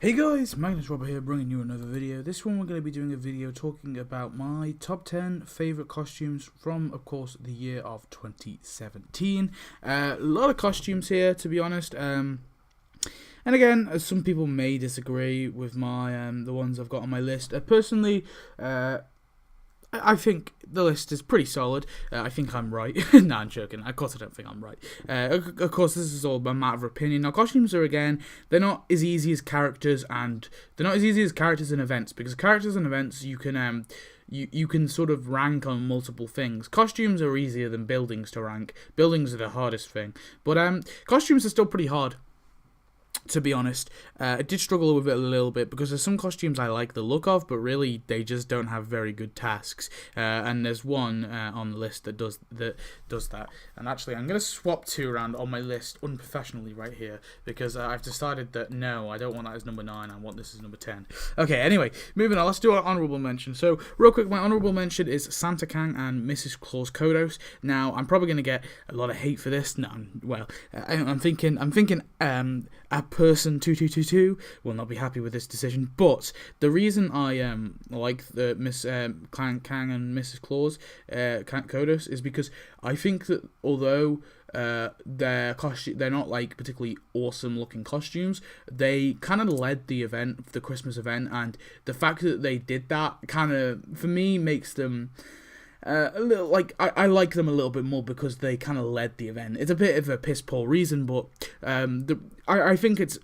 Hey guys, Magnus here bringing you another video. This one we're going to be doing a video talking about my top 10 favourite costumes from, of course, the year of 2017. A lot of costumes here, to be honest. And again, as some people may disagree with my the ones I've got on my list. Personally, I think the list is pretty solid. I think I'm right. Nah, I'm joking. Of course I don't think I'm right. Of course, this is all a matter of opinion. Now, costumes are, again, they're not as easy as characters, and they're not as easy as characters and events, because characters and events, you can you can sort of rank on multiple things. Costumes are easier than buildings to rank. Buildings are the hardest thing. But costumes are still pretty hard, to be honest. I did struggle with it a little bit because there's some costumes I like the look of, but really they just don't have very good tasks. And there's one on the list that does that. And actually, I'm going to swap two around on my list unprofessionally right here because I've decided that no, I don't want that as number 9. I want this as number 10. Okay, anyway, moving on. Let's do our honourable mention. So, real quick, my honourable mention is Santa Kang and Mrs. Claus Cledus. Now, I'm probably going to get a lot of hate for this. No, well, I'm thinking, a person 2222 will not be happy with this decision, but the reason I like the Miss Kang and Mrs. Claus Cledus is because I think that although they're not like particularly awesome looking costumes, they kind of led the event, the Christmas event, and the fact that they did that kind of, for me, makes them a little, like, I like them a little bit more because they kind of led the event. It's a bit of a piss poor reason, but I think it's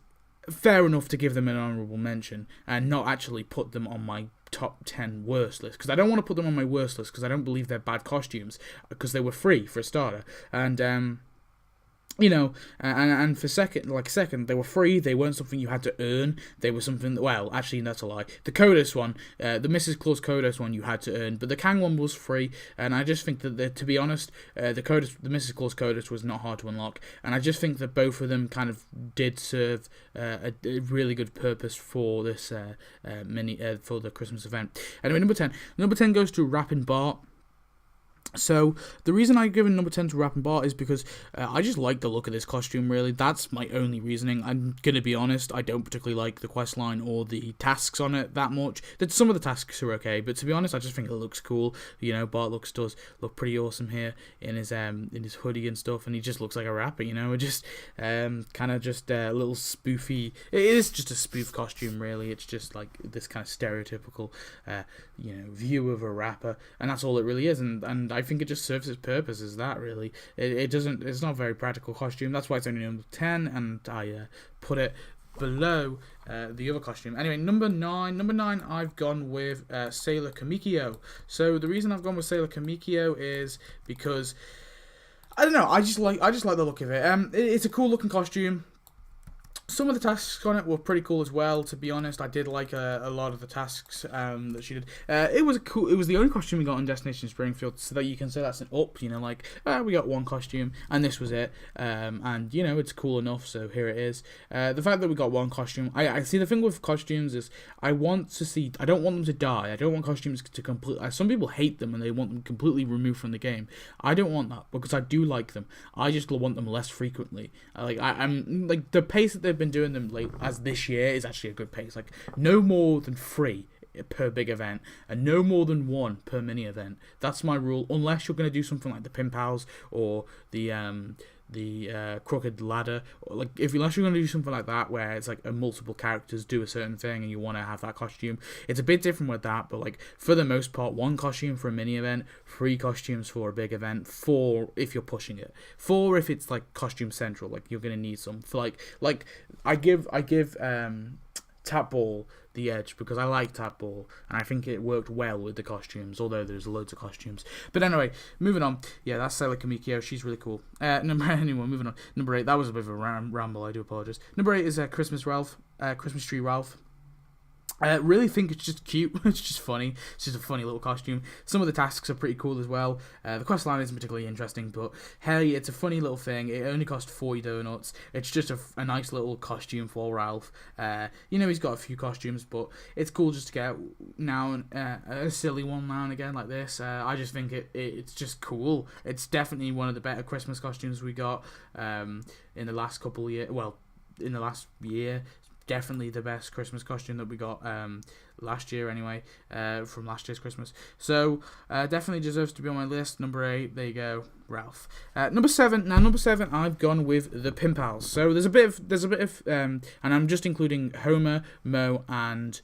fair enough to give them an honourable mention and not actually put them on my top 10 worst list, because I don't want to put them on my worst list because I don't believe they're bad costumes, because they were free for a starter, and you know, and for second, they were free. They weren't something you had to earn. They were something that, well, actually, that's a lie. The Cledus one, the Mrs. Claus Cledus one, you had to earn, but the Kang one was free. And I just think that, to be honest, the Mrs. Claus Cledus was not hard to unlock. And I just think that both of them kind of did serve a really good purpose for this for the Christmas event. Anyway, number 10. Number 10 goes to Rappin' Bart. So, the reason I've given number 10 to Rappin' Bart is because I just like the look of this costume, really. That's my only reasoning. I'm going to be honest, I don't particularly like the questline or the tasks on it that much. Some of the tasks are okay, but to be honest, I just think it looks cool. You know, Bart does look pretty awesome here in his hoodie and stuff, and he just looks like a rapper, you know. It just kind of just a little spoofy. It is just a spoof costume, really. It's just like this kind of stereotypical, view of a rapper, and that's all it really is. And I think it just serves its purpose as that, really. It's not a very practical costume. That's why it's only number 10, and I put it below the other costume. Anyway, number 9, I've gone with Sailor Kamikyo. So the reason I've gone with Sailor Kamikyo is because, I don't know, I just like the look of it. It's a cool looking costume. Some of the tasks on it were pretty cool as well, to be honest. I did like a lot of the tasks that she did. It was the only costume we got on Destination Springfield, so that you can say that's an up, you know, like, we got one costume, and this was it. And, you know, it's cool enough, so here it is. The fact that we got one costume, I see the thing with costumes is, I don't want them to die. I don't want costumes to completely, some people hate them and they want them completely removed from the game. I don't want that, because I do like them. I just want them less frequently. I'm like, the pace that they've been doing them late as this year is actually a good pace. Like, no more than 3 per big event, and no more than 1 per mini event. That's my rule, unless you're going to do something like the Pin Pals or the Crooked Ladder, or like, unless you're going to do something like that where it's like multiple characters do a certain thing and you want to have that costume. It's a bit different with that, but like, for the most part, 1 costume for a mini event, 3 costumes for a big event, 4 if you're pushing it, 4 if it's like costume central, like you're going to need some for like I give Tap Ball the edge because I like Tap Ball and I think it worked well with the costumes, although there's loads of costumes. But anyway, moving on. Yeah, that's Sailor Kamikyo. She's really cool. Moving on. Number 8. That was a bit of a ramble. I do apologize. Number 8 is Christmas Tree Ralph. I really think it's just cute. It's just funny. It's just a funny little costume. Some of the tasks are pretty cool as well. The quest line isn't particularly interesting, but hey, it's a funny little thing. It only cost 40 donuts. It's just a nice little costume for Ralph. He's got a few costumes, but it's cool just to get a silly one now and again like this. I just think it's just cool. It's definitely one of the better Christmas costumes we got in the last couple of years. Well, in the last year. definitely the best Christmas costume that we got last year anyway, from last year's Christmas. So definitely deserves to be on my list. Number 8, there you go, Ralph. Number 7. Now number 7, I've gone with the Pin Pals. So there's a bit of and I'm just including Homer, Moe, and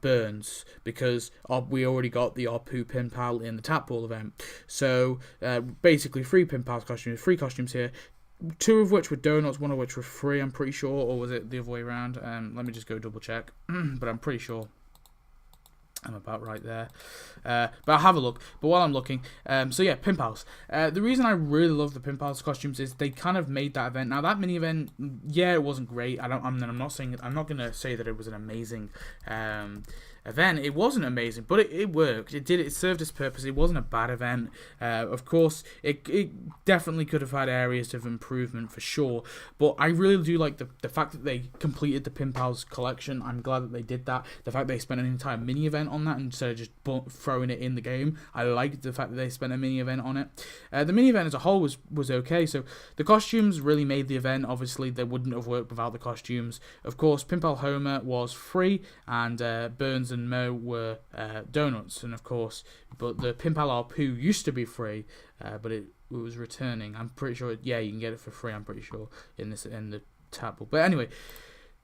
Burns, because we already got the Apu Pin Pal in the Tap Ball event. So basically 3 Pin Pals costumes, 3 costumes here. 2 of which were donuts, 1 of which were free, I'm pretty sure, or was it the other way around? Let me just go double check, but I'm pretty sure I'm about right there. But I'll have a look. But while I'm looking, so yeah, Pin Pals. The reason I really love the Pin Pals costumes is they kind of made that event. Now that mini event, yeah, it wasn't great. I'm not gonna say that it was an amazing event. It wasn't amazing, but it worked. It served its purpose. It wasn't a bad event. Of course, it definitely could have had areas of improvement for sure, but I really do like the fact that they completed the Pin Pals collection. I'm glad that they did that. The fact they spent an entire mini event on that instead of just throwing it in the game. I liked the fact that they spent a mini event on it. The mini event as a whole was okay. So the costumes really made the event. Obviously, they wouldn't have worked without the costumes. Of course, Pin Pal Homer was free, and Burns and Moe were donuts, and of course, but the Pin Pal Apu used to be free, but it was returning. I'm pretty sure, yeah, you can get it for free. I'm pretty sure in the table. But anyway,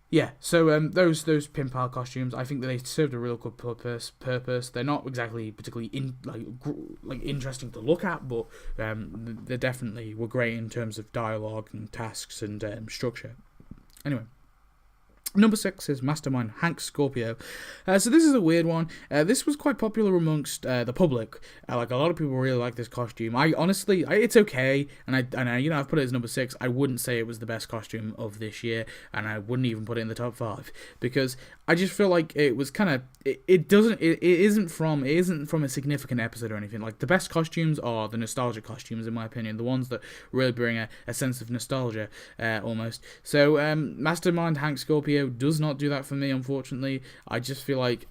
yeah. So those Pin Pal costumes, I think that they served a real good purpose. They're not exactly particularly interesting to look at, but they definitely were great in terms of dialogue and tasks and structure. Anyway. Number 6 is Mastermind Hank Scorpio. So this is a weird one. This was quite popular amongst the public. Like a lot of people really like this costume. I honestly, it's okay, and I I've put it as number 6. I wouldn't say it was the best costume of this year, and I wouldn't even put it in the top 5 because I just feel like it was kind of it isn't from a significant episode or anything. Like the best costumes are the nostalgia costumes, in my opinion, the ones that really bring a sense of nostalgia almost. So Mastermind Hank Scorpio does not do that for me, unfortunately. I just feel like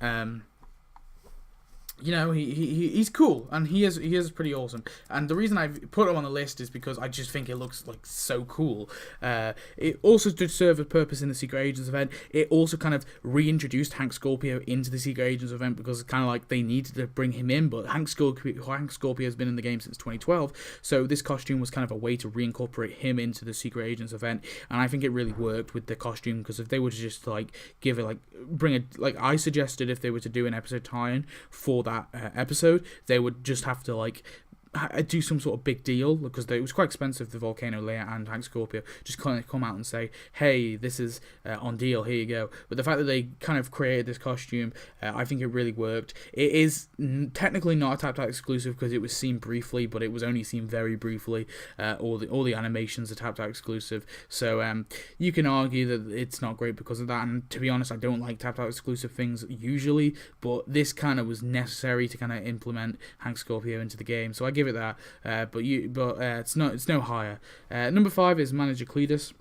he's cool, and he is pretty awesome. And the reason I've put him on the list is because I just think it looks like so cool. It also did serve a purpose in the Secret Agents event. It also kind of reintroduced Hank Scorpio into the Secret Agents event because it's kind of like they needed to bring him in. But Hank Scorpio has been in the game since 2012, so this costume was kind of a way to reincorporate him into the Secret Agents event. And I think it really worked with the costume, because if they were to just give it I suggested if they were to do an episode tie-in for that episode, they would just have to do some sort of big deal, because it was quite expensive, the Volcano Layer and Hank Scorpio, just kind of come out and say, hey, this is on deal, here you go. But the fact that they kind of created this costume, I think it really worked. It is technically not a TapTap exclusive because it was seen briefly, but it was only seen very briefly. All the animations are TapTap exclusive, so you can argue that it's not great because of that. And to be honest, I don't like TapTap exclusive things usually, but this kind of was necessary to kind of implement Hank Scorpio into the game, so I give it that, but it's no higher. Number 5 is Manager Cledus.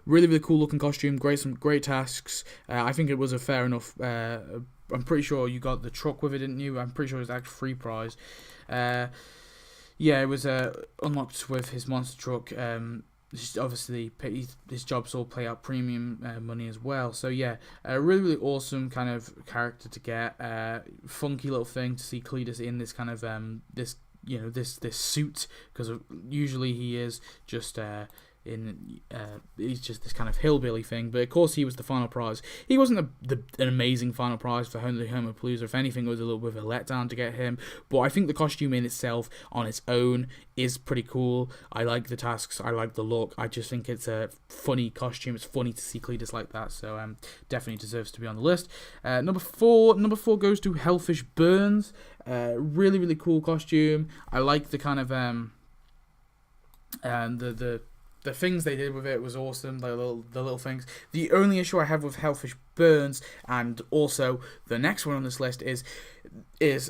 Really cool looking costume, some great tasks. I think it was a fair enough. I'm pretty sure you got the truck with it, didn't you? I'm pretty sure it was actually free prize. Yeah, it was unlocked with his monster truck. Obviously, his jobs all play out premium money as well. So yeah, a really awesome kind of character to get. Funky little thing to see Cledus in this kind of this suit, because usually he is just he's just this kind of hillbilly thing, but of course he was the final prize. He wasn't an amazing final prize for Homopalooza. If anything, it was a little bit of a letdown to get him, but I think the costume in itself on its own is pretty cool. I like the tasks, I like the look. I just think it's a funny costume. It's funny to see Cledus like that, so definitely deserves to be on the list. Number four goes to Hellfish Burns. Really cool costume. I like the kind of the things they did with it was awesome. The little things. The only issue I have with Hellfish Burns, and also the next one on this list, is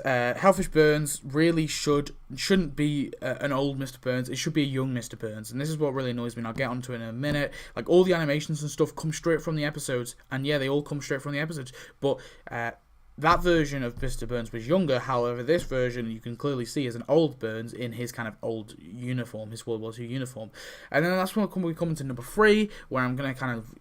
Hellfish Burns really shouldn't be an old Mr. Burns. It should be a young Mr. Burns, and this is what really annoys me, and I'll get onto it in a minute. Like, all the animations and stuff come straight from the episodes, and yeah, they all come straight from the episodes, but that version of Mr. Burns was younger. However, this version you can clearly see is an old Burns in his kind of old uniform, his World War II uniform. And then that's when we come into number 3, where I'm gonna kind of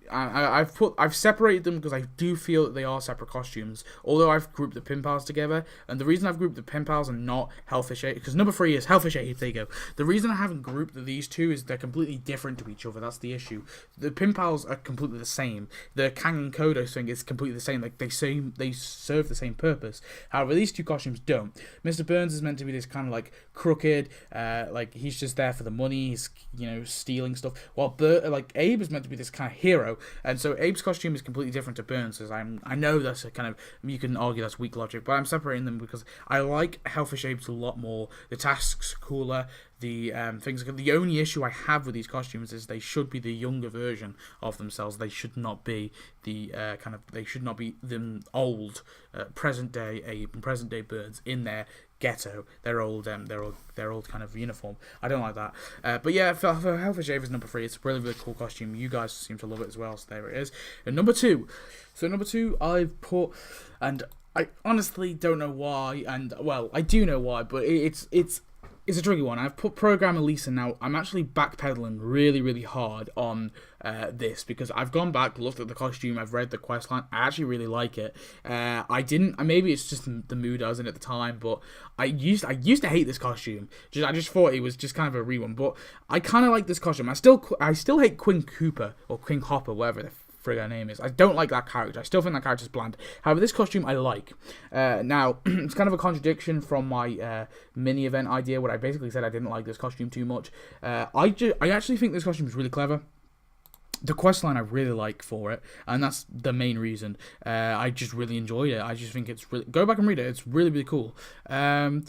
I've separated them because I do feel that they are separate costumes. Although I've grouped the Pin Pals together, and the reason I've grouped the Pin Pals and not Hellfish 8, because number 3 is Hellfish 8. There you go. The reason I haven't grouped these two is they're completely different to each other. That's the issue. The Pin Pals are completely the same. The Kang and Kodo thing is completely the same. Like they serve the same purpose. However, these two costumes don't. Mr. Burns is meant to be this kind of like crooked, like he's just there for the money. He's stealing stuff. While Abe is meant to be this kind of hero, and so Abe's costume is completely different to Burns's. I know that's a kind of, you can argue that's weak logic, but I'm separating them because I like Hellfish Abe's a lot more. The tasks are cooler. The things. The only issue I have with these costumes is they should be the younger version of themselves. They should not be the They should not be them old present day Abe and present day Burns in their ghetto. Their old kind of uniform. I don't like that. But yeah, for Hellfish Abe is number 3. It's a really really cool costume. You guys seem to love it as well. So there it is. And number 2. So number 2 I've put, and I honestly don't know why. And well, I do know why, but it's a tricky one. I've put Programmer Lisa. Now I'm actually backpedaling really hard on this because I've gone back, looked at the costume, I've read the questline. I actually really like it. Maybe it's just the mood I was in at the time, but I used to hate this costume. I just thought it was just kind of a re-one, but I kind of like this costume. I still hate Queen Cooper or Queen Hopper, whatever the frig her name is. I don't like that character. I still think that character's bland. However, this costume I like. Now, it's kind of a contradiction from my mini event idea where I basically said I didn't like this costume too much. I actually think this costume is really clever. The questline I really like for it, and that's the main reason. I just really enjoyed it. I just think it's really, go back and read it. It's really really cool. Some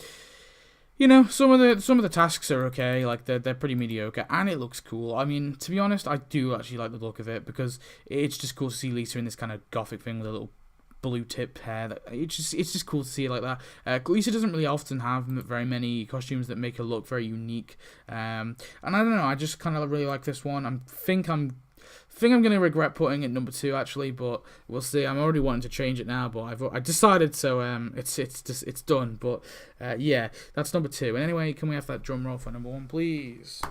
of the tasks are okay, like they're pretty mediocre, and it looks cool. I mean, to be honest, I do actually like the look of it because it's just cool to see Lisa in this kind of gothic thing with a little blue tip hair. It's just cool to see it like that. Lisa doesn't really often have very many costumes that make her look very unique, and I don't know. I just kind of really like this one. I think I'm going to regret putting it number 2 actually, but we'll see. I'm already wanting to change it now, but I decided, so it's done. But yeah, that's number 2. And anyway, can we have that drum roll for number 1, please?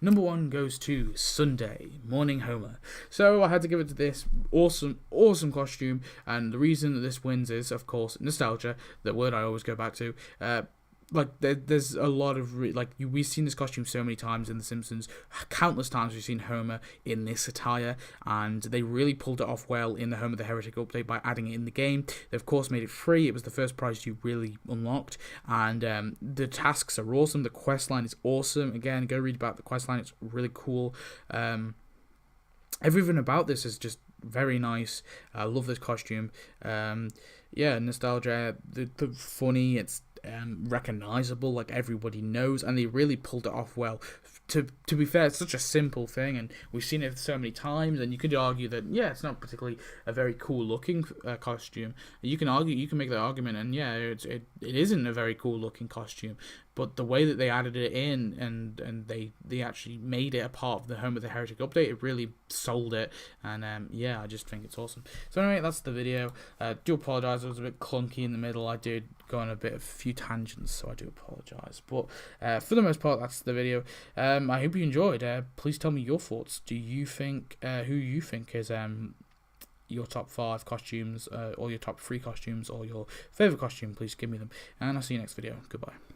Number 1 goes to Sunday Morning Homer. So I had to give it to this awesome costume, and the reason that this wins is, of course, nostalgia. The word I always go back to. There's a lot of we've seen this costume so many times in The Simpsons. Countless times we've seen Homer in this attire, and they really pulled it off well in the Homer the Heretic update by adding it in the game. They of course made it free. It was the first prize you really unlocked, and the tasks are awesome. The questline is awesome. Again, go read about the questline. It's really cool. Everything about this is just very nice. I love this costume. Nostalgia. The funny. It's recognizable, like everybody knows, and they really pulled it off well. To be fair, it's such a simple thing, and we've seen it so many times, and you could argue that it's not particularly a very cool looking costume. You can make that argument, and it isn't a very cool looking costume, but the way that they added it in and they actually made it a part of the Home of the Heretic update, it really sold it, and I just think it's awesome. So anyway, that's the video. Do apologise, it was a bit clunky in the middle. I did go on a few tangents, so I do apologise, but for the most part, that's the video. I hope you enjoyed. Please tell me your thoughts. Do you think who you think is your top 5 costumes, or your top 3 costumes, or your favourite costume? Please give me them, and I'll see you next video. Goodbye.